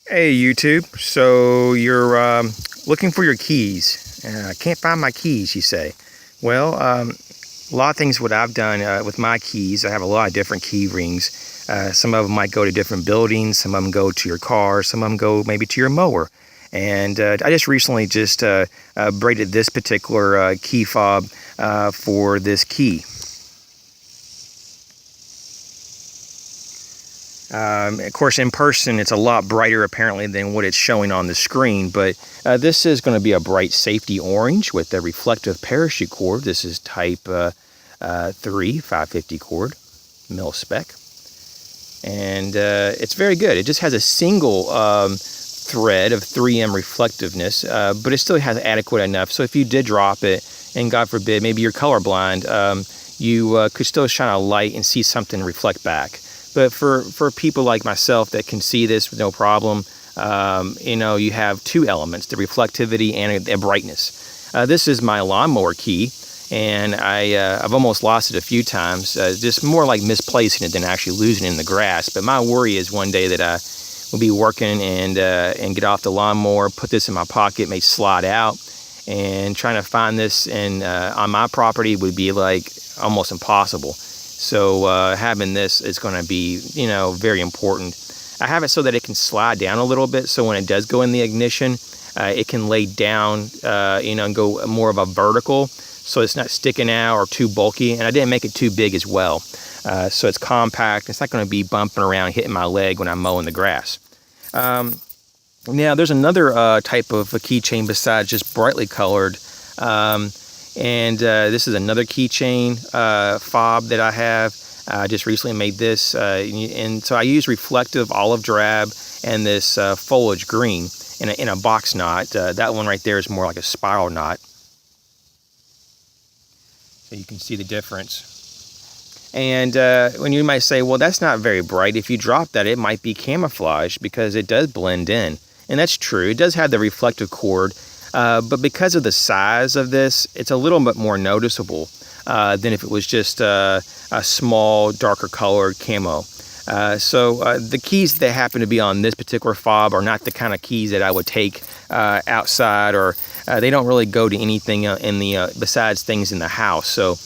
Hey YouTube, so you're looking for your keys. I can't find my keys, you say. Well, a lot of things what I've done with my keys, I have a lot of different key rings. Some of them might go to different buildings, some of them go to your car, some of them go maybe to your mower. And I just recently braided this particular key fob for this key. Of course, in person, it's a lot brighter apparently than what it's showing on the screen, but this is going to be a bright safety orange with a reflective parachute cord. This is type 3 550 cord, mil spec, and it's very good. It just has a single thread of 3M reflectiveness, but it still has adequate enough. So if you did drop it, and God forbid, maybe you're colorblind, you could still shine a light and see something reflect back. But for people like myself that can see this with no problem, you have two elements, the reflectivity and the brightness. This is my lawnmower key, and I've almost lost it a few times, just more like misplacing it than actually losing it in the grass. But my worry is one day that I will be working and get off the lawnmower, put this in my pocket, may slide out, and trying to find this on my property would be like almost impossible. So having this is going to be, very important. I have it so that it can slide down a little bit, so when it does go in the ignition, it can lay down, and go more of a vertical, so it's not sticking out or too bulky. And I didn't make it too big as well, so it's compact. It's not going to be bumping around, hitting my leg when I'm mowing the grass. Now, there's another type of a keychain besides just brightly colored. This is another keychain fob that I have. I just recently made this, and so I use reflective olive drab and this foliage green in a box knot. That one right there is more like a spiral knot, so you can see the difference. And when you might say, well, that's not very bright. If you drop that, it might be camouflage because it does blend in, and that's true. It does have the reflective cord. But because of the size of this, it's a little bit more noticeable than if it was just a small, darker colored camo. So the keys that happen to be on this particular fob are not the kind of keys that I would take outside, or they don't really go to anything in the besides things in the house. So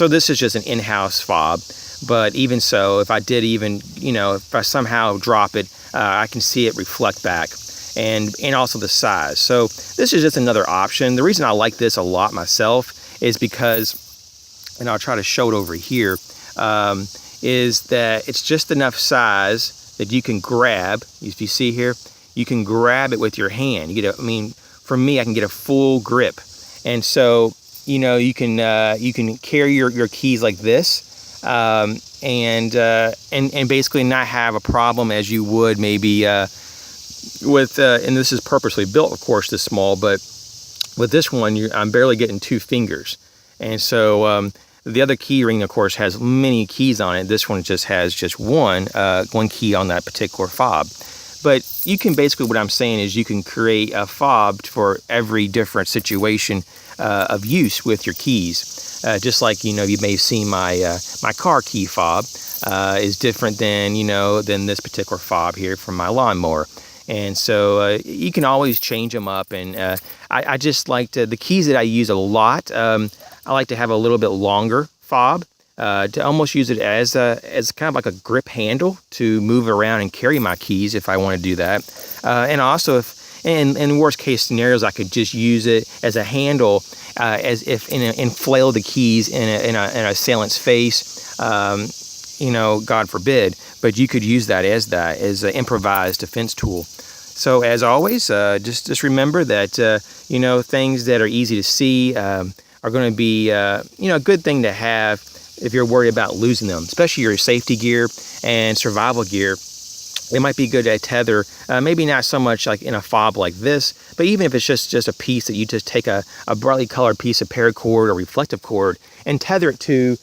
this is just an in-house fob. But even so, if I did if I somehow drop it, I can see it reflect back. And also the size. So this is just another option. The reason I like this a lot myself is because, and I'll try to show it over here, is that it's just enough size that you can grab. If you see here, you can grab it with your hand. You get for me, I can get a full grip, and so you can carry your keys like this, and basically not have a problem as you would maybe. And this is purposely built, of course, this small, but with this one, I'm barely getting 2 fingers. And so the other key ring, of course, has many keys on it. This one just has one key on that particular fob. But you can basically, what I'm saying is you can create a fob for every different situation of use with your keys. Just like, you may have seen my car key fob is different than this particular fob here from my lawnmower. And so you can always change them up. And I just like the keys that I use a lot. I like to have a little bit longer fob to almost use it as kind of like a grip handle to move around and carry my keys if I want to do that. And also, in worst case scenarios, I could just use it as a handle, as if and flail the keys in an assailant's face. God forbid, but you could use that as an improvised defense tool. So as always, just remember that things that are easy to see are going to be a good thing to have if you're worried about losing them, especially your safety gear and survival gear. It might be good to tether, maybe not so much like in a fob like this, but even if it's just a piece that you just take a brightly colored piece of paracord or reflective cord and tether it to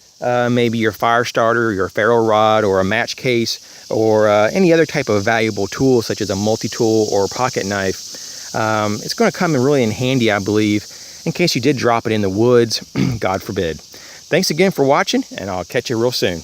maybe your fire starter, your ferro rod, or a match case, or any other type of valuable tool such as a multi-tool or pocket knife. It's going to come really in handy, I believe, in case you did drop it in the woods, God forbid. Thanks again for watching, and I'll catch you real soon.